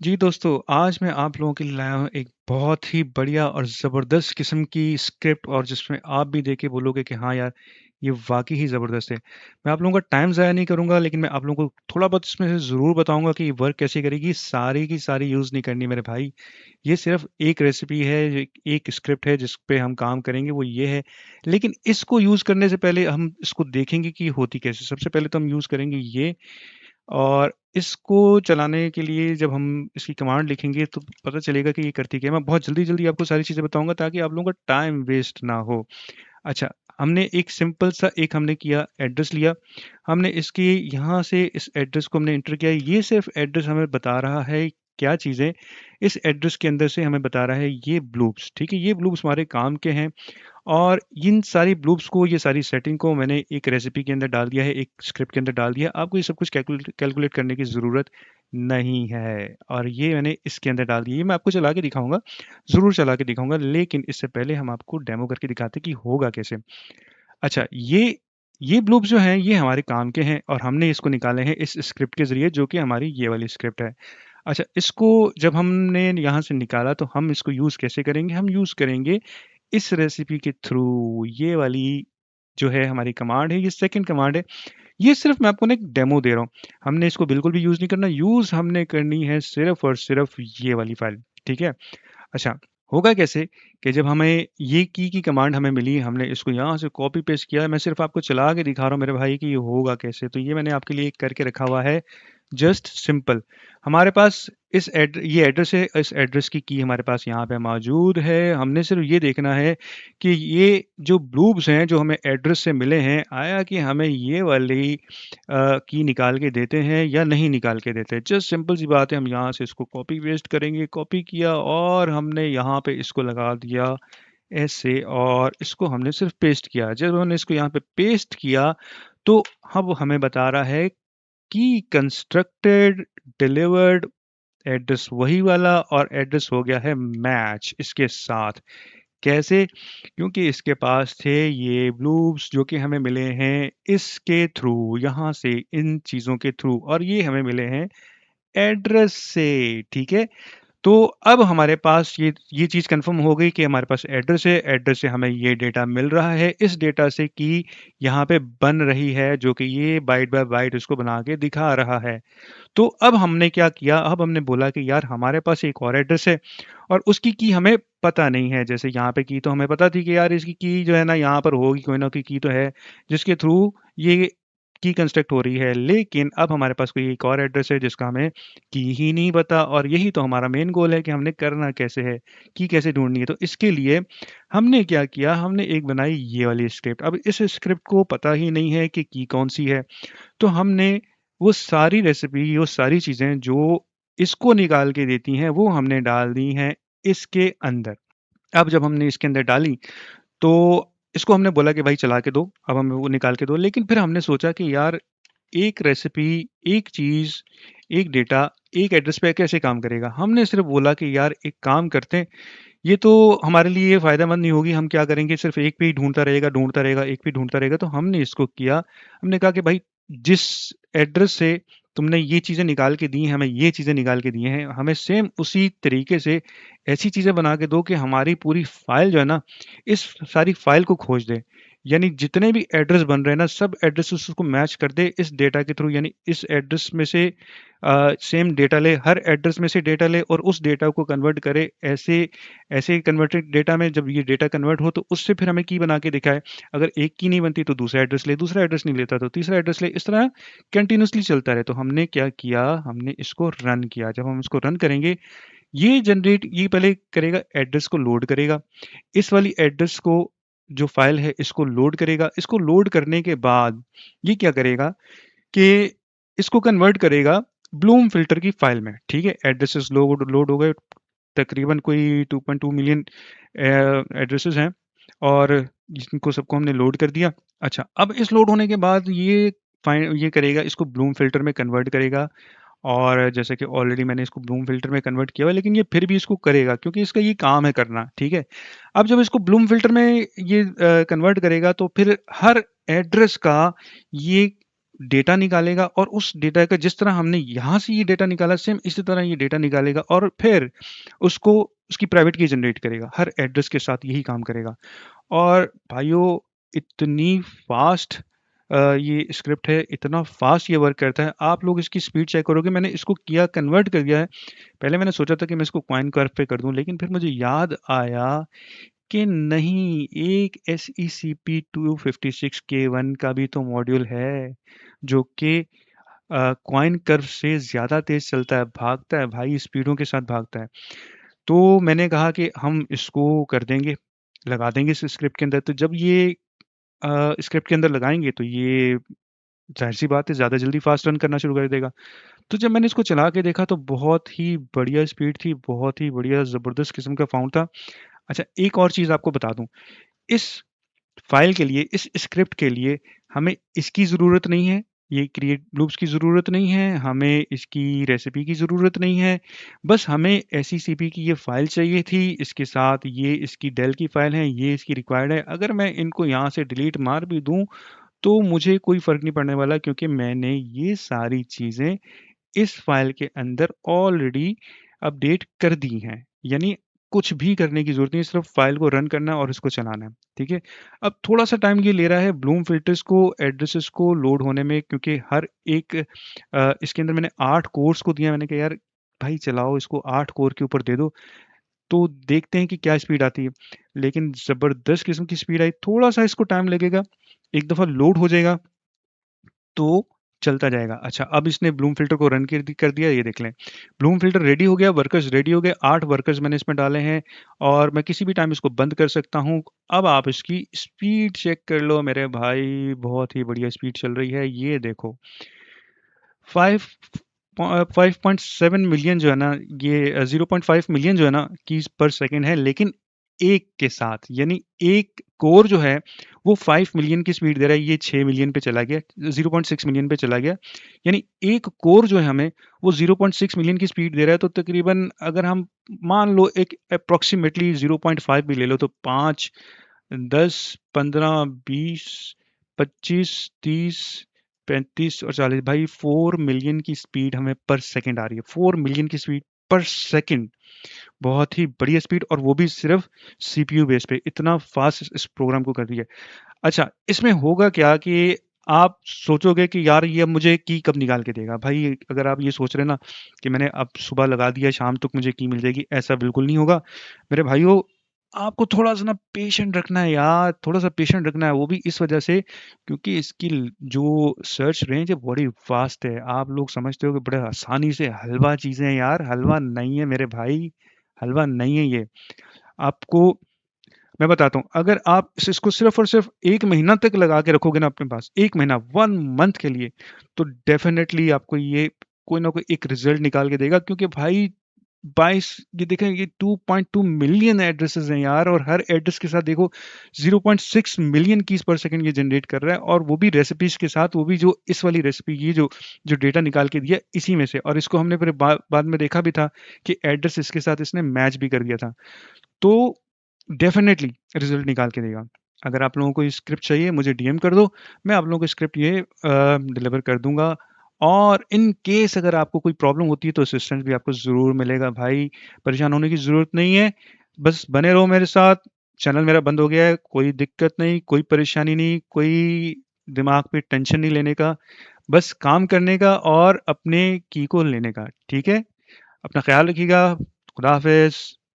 जी दोस्तों, आज मैं आप लोगों के लिए लाया हूँ एक बहुत ही बढ़िया और ज़बरदस्त किस्म की स्क्रिप्ट और जिसमें आप भी देख के बोलोगे कि हाँ यार, ये वाक़ई ही ज़बरदस्त है। मैं आप लोगों का टाइम ज़ाया नहीं करूँगा लेकिन मैं आप लोगों को थोड़ा बहुत इसमें से ज़रूर बताऊँगा कि ये वर्क कैसे करेगी। सारी की सारी यूज़ नहीं करनी मेरे भाई। ये सिर्फ़ एक रेसिपी है, एक स्क्रिप्ट है जिस पे हम काम करेंगे वो ये है। लेकिन इसको यूज़ करने से पहले हम इसको देखेंगे कि होती कैसे। सबसे पहले तो हम यूज़ करेंगे ये और इसको चलाने के लिए जब हम इसकी कमांड लिखेंगे तो पता चलेगा कि ये करती क्या है। मैं बहुत जल्दी-जल्दी आपको सारी चीज़ें बताऊँगा ताकि आप लोगों का टाइम वेस्ट ना हो। अच्छा, हमने एक सिंपल सा एक हमने किया एड्रेस लिया। हमने इसके यहाँ से इस एड्रेस को हमने एंटर किया। ये सिर्फ़ एड्रेस हमें बता रहा है क्या चीज़ें, इस एड्रेस के अंदर से हमें बता रहा है ये ब्लूप्स, ठीक है? ये ब्लूप्स हमारे काम के हैं। और इन सारी ब्लूप्स को, ये सारी सेटिंग को मैंने एक रेसिपी के अंदर डाल दिया है, एक स्क्रिप्ट के अंदर डाल दिया है। आपको ये सब कुछ कैलकुलेट करने की ज़रूरत नहीं है और ये मैंने इसके अंदर डाल दिया। ये मैं आपको चला के दिखाऊँगा, ज़रूर चला के दिखाऊँगा, लेकिन इससे पहले हम आपको डेमो करके दिखाते हैं कि होगा कैसे। अच्छा, ये ब्लूप्स जो हैं, ये हमारे काम के हैं और हमने इसको निकाले हैं इस स्क्रिप्ट के ज़रिए, जो कि हमारी ये वाली स्क्रिप्ट है। अच्छा, इसको जब हमने यहाँ से निकाला, तो हम इसको यूज़ कैसे करेंगे? हम यूज़ करेंगे इस रेसिपी के थ्रू। ये वाली जो है हमारी कमांड है, ये सेकंड कमांड है। ये सिर्फ मैं आपको ना एक डेमो दे रहा हूँ। हमने इसको बिल्कुल भी यूज़ नहीं करना, यूज़ हमने करनी है सिर्फ और सिर्फ ये वाली फाइल, ठीक है? अच्छा, होगा कैसे कि जब हमें ये की कमांड हमें मिली, हमने इसको यहाँ से कॉपी पेस्ट किया, मैं सिर्फ आपको चला के दिखा रहा हूँ मेरे भाई कि ये होगा कैसे। तो ये मैंने आपके लिए करके रखा हुआ है, जस्ट सिंपल। हमारे पास ये एड्रेस है, इस एड्रेस की हमारे पास यहाँ पे मौजूद है। हमने सिर्फ ये देखना है कि ये जो ब्लूप्स हैं जो हमें एड्रेस से मिले हैं, आया कि हमें ये वाली की निकाल के देते हैं या नहीं निकाल के देते। जस्ट सिंपल सी बात है, हम यहाँ से इसको कॉपी पेस्ट करेंगे, कॉपी किया और हमने यहाँ पे इसको लगा दिया ऐसे और इसको हमने सिर्फ पेस्ट किया। जब हमने इसको यहाँ पे पेस्ट किया तो अब हमें बता रहा है कि कंस्ट्रक्टेड डिलीवर्ड एड्रेस वही वाला और एड्रेस हो गया है मैच इसके साथ। कैसे? क्योंकि इसके पास थे ये ब्लूप्स जो कि हमें मिले हैं इसके थ्रू, यहाँ से इन चीज़ों के थ्रू, और ये हमें मिले हैं एड्रेस से, ठीक है? तो अब हमारे पास ये चीज़ कंफर्म हो गई कि हमारे पास एड्रेस है, एड्रेस से हमें ये डेटा मिल रहा है, इस डेटा से की यहाँ पे बन रही है जो कि ये बाइट बाय बाइट इसको बना के दिखा रहा है। तो अब हमने क्या किया, अब हमने बोला कि यार हमारे पास एक और एड्रेस है और उसकी की हमें पता नहीं है। जैसे यहाँ पे की तो हमें पता थी कि यार इसकी की जो है ना यहाँ पर होगी, कोई ना कोई की तो है जिसके थ्रू ये की कंस्ट्रक्ट हो रही है। लेकिन अब हमारे पास कोई एक और एड्रेस है जिसका हमें की ही नहीं पता, और यही तो हमारा मेन गोल है कि हमने करना कैसे है, की कैसे ढूंढनी है। तो इसके लिए हमने क्या किया, हमने एक बनाई ये वाली स्क्रिप्ट। अब इस स्क्रिप्ट को पता ही नहीं है कि की कौन सी है, तो हमने वो सारी रेसिपी, वो सारी चीज़ें जो इसको निकाल के देती हैं, वो हमने डाल दी हैं इसके अंदर। अब जब हमने इसके अंदर डाली, तो इसको हमने बोला कि भाई चला के दो, अब हमें वो निकाल के दो। लेकिन फिर हमने सोचा कि यार एक रेसिपी, एक चीज़, एक डेटा, एक एड्रेस पे कैसे काम करेगा? हमने सिर्फ़ बोला कि यार एक काम करते हैं, ये तो हमारे लिए फ़ायदेमंद नहीं होगी। हम क्या करेंगे, सिर्फ़ एक पे ही ढूँढता रहेगा, एक पे ढूँढता रहेगा। तो हमने इसको किया, हमने कहा कि भाई जिस एड्रेस से तुमने ये चीज़ें निकाल के दी हैं, हमें ये चीज़ें निकाल के दी हैं, हमें सेम उसी तरीके से ऐसी चीज़ें बना के दो कि हमारी पूरी फ़ाइल जो है ना, इस सारी फ़ाइल को खोज दे। यानी जितने भी एड्रेस बन रहे हैं ना, सब एड्रेसेस को मैच कर दे इस डेटा के थ्रू। यानी इस एड्रेस में से सेम डेटा ले, हर एड्रेस में से डेटा ले और उस डेटा को कन्वर्ट करे ऐसे ऐसे कन्वर्टेड डेटा में। जब ये डेटा कन्वर्ट हो तो उससे फिर हमें की बना के दिखाए। अगर एक की नहीं बनती तो दूसरा एड्रेस ले, दूसरा एड्रेस नहीं लेता तो तीसरा एड्रेस ले, इस तरह कंटिन्यूअसली चलता रहे। तो हमने क्या किया, हमने इसको रन किया। जब हम इसको रन करेंगे, ये पहले करेगा, एड्रेस को लोड करेगा, इस वाली एड्रेस को जो फाइल है इसको लोड करेगा। इसको लोड करने के बाद ये क्या करेगा कि इसको कन्वर्ट करेगा ब्लूम फ़िल्टर की फ़ाइल में, ठीक है? एड्रेसेस लोड लोड हो गए, तकरीबन कोई 2.2 मिलियन एड्रेसेस हैं और जिनको सबको हमने लोड कर दिया। अच्छा, अब इस लोड होने के बाद ये करेगा, इसको ब्लूम फ़िल्टर में कन्वर्ट करेगा। और जैसे कि ऑलरेडी मैंने इसको ब्लूम फ़िल्टर में कन्वर्ट किया हुआ है, लेकिन ये फिर भी इसको करेगा क्योंकि इसका ये काम है करना, ठीक है? अब जब इसको ब्लूम फ़िल्टर में ये कन्वर्ट करेगा तो फिर हर एड्रेस का ये डेटा निकालेगा और उस डेटा का जिस तरह हमने यहाँ से ये डेटा निकाला सेम इसी तरह ये डेटा निकालेगा और फिर उसको उसकी प्राइवेट की जनरेट करेगा। हर एड्रेस के साथ यही काम करेगा। और भाइयों इतनी फास्ट ये स्क्रिप्ट है, इतना फास्ट ये वर्क करता है। आप लोग इसकी स्पीड चेक करोगे, मैंने इसको किया कन्वर्ट कर दिया है। पहले मैंने सोचा था कि मैं इसको कॉइन कर्व पे कर दूं, लेकिन फिर मुझे याद आया कि नहीं, एक SECP 256K1 का भी तो मॉड्यूल है जो कि कॉइन कर्व से ज़्यादा तेज चलता है, भागता है भाई, स्पीडों के साथ भागता है। तो मैंने कहा कि हम इसको कर देंगे, लगा देंगे इस स्क्रिप्ट के अंदर। तो जब ये स्क्रिप्ट के अंदर लगाएंगे तो ये जाहिर सी बात है ज़्यादा जल्दी फास्ट रन करना शुरू कर देगा। तो जब मैंने इसको चला के देखा तो बहुत ही बढ़िया स्पीड थी, बहुत ही बढ़िया ज़बरदस्त किस्म का फाउंड था। अच्छा, एक और चीज़ आपको बता दूं, इस फाइल के लिए, इस स्क्रिप्ट के लिए हमें इसकी ज़रूरत नहीं है, ये क्रिएट लूप्स की ज़रूरत नहीं है, हमें इसकी रेसिपी की ज़रूरत नहीं है। बस हमें SECP की ये फ़ाइल चाहिए थी, इसके साथ ये इसकी डेल की फ़ाइल है, ये इसकी रिक्वायर्ड है। अगर मैं इनको यहाँ से डिलीट मार भी दूँ, तो मुझे कोई फ़र्क नहीं पड़ने वाला, क्योंकि मैंने ये सारी चीज़ें इस फाइल के अंदर ऑलरेडी अपडेट कर दी हैं। यानी कुछ भी करने की ज़रूरत नहीं है, सिर्फ़ फाइल को रन करना है और इसको चलाना है, ठीक है? अब थोड़ा-सा टाइम ये ले रहा है ब्लूम फ़िल्टर्स को, एड्रेसेस को लोड होने में, क्योंकि हर एक इसके अंदर मैंने 8 कोर्स को दिया। मैंने कहा यार भाई चलाओ इसको, 8 कोर के ऊपर दे दो, तो देखते हैं कि क्या स्पीड आती है। लेकिन ज़बरदस्त किस्म की स्पीड आई। थोड़ा-सा इसको टाइम लगेगा, एक दफ़ा लोड हो जाएगा तो चलता जाएगा। अच्छा, अब इसने ब्लूम फ़िल्टर को रन कर दिया, ये देख लें। ब्लूम फ़िल्टर रेडी हो गया, वर्कर्स रेडी हो गए, 8 वर्कर्स मैंने इसमें डाले हैं और मैं किसी भी टाइम इसको बंद कर सकता हूँ। अब आप इसकी स्पीड चेक कर लो मेरे भाई, बहुत ही बढ़िया स्पीड चल रही है, ये देखो। 5 5.7 मिलियन जो है ना, ये 0.5 मिलियन जो है ना कीज़ पर सेकंड है, लेकिन एक के साथ, यानी एक कोर जो है वो 5 मिलियन की स्पीड दे रहा है, ये 6 मिलियन पे चला गया, 0.6 मिलियन पे चला गया। यानी एक कोर जो है हमें वो 0.6 मिलियन की स्पीड दे रहा है। तो तकरीबन अगर हम मान लो एक अप्रोक्सीमेटली 0.5 भी ले लो, तो 5, 10, 15, 20, 25, 30, 35 और 40, भाई 4 मिलियन की स्पीड हमें पर सेकंड आ रही है। 4 मिलियन की स्पीड पर सेकंड, बहुत ही बढ़िया स्पीड, और वो भी सिर्फ CPU बेस पे इतना फास्ट इस प्रोग्राम को कर दिया। अच्छा, इसमें होगा क्या कि आप सोचोगे कि यार ये अब मुझे की कब निकाल के देगा। भाई अगर आप ये सोच रहे हैं ना कि मैंने अब सुबह लगा दिया, शाम तक मुझे की मिल जाएगी, ऐसा बिल्कुल नहीं होगा मेरे भाइयों। आपको थोड़ा सा ना पेशेंट रखना है यार, थोड़ा सा पेशेंट रखना है, वो भी इस वजह से क्योंकि इसकी जो सर्च रेंज है बड़ी वास्ट है। आप लोग समझते हो कि बड़े आसानी से हलवा चीज़ें हैं, यार हलवा नहीं है मेरे भाई, हलवा नहीं है ये। आपको मैं बताता हूँ, अगर आप इसको सिर्फ़ और सिर्फ़ 1 महीना तक लगा के रखोगे ना अपने पास, 1 महीना, 1 मंथ के लिए, तो डेफ़िनेटली आपको ये कोई ना कोई एक रिज़ल्ट निकाल के देगा, क्योंकि भाई 22 ये देखें, ये 2.2 मिलियन एड्रेसेस हैं यार, और हर एड्रेस के साथ देखो 0.6 मिलियन कीज़ पर सेकंड ये जनरेट कर रहा है, और वो भी रेसिपीज़ के साथ, वो भी जो इस वाली रेसिपी, ये जो जो डेटा निकाल के दिया इसी में से। और इसको हमने फिर बाद में देखा भी था कि एड्रेस इसके साथ इसने मैच भी कर दिया था। तो डेफ़िनेटली रिज़ल्ट निकाल के देगा। अगर आप लोगों को ये स्क्रिप्ट चाहिए मुझे डीएम कर दो, मैं आप लोगों को स्क्रिप्ट ये डिलीवर कर दूँगा। और इन केस अगर आपको कोई प्रॉब्लम होती है तो असिस्टेंस भी आपको ज़रूर मिलेगा भाई, परेशान होने की ज़रूरत नहीं है। बस बने रहो मेरे साथ। चैनल मेरा बंद हो गया है, कोई दिक्कत नहीं, कोई परेशानी नहीं, कोई दिमाग पे टेंशन नहीं लेने का, बस काम करने का और अपने की को लेने का, ठीक है? अपना ख़्याल रखिएगा। खुदा हाफ़िज़।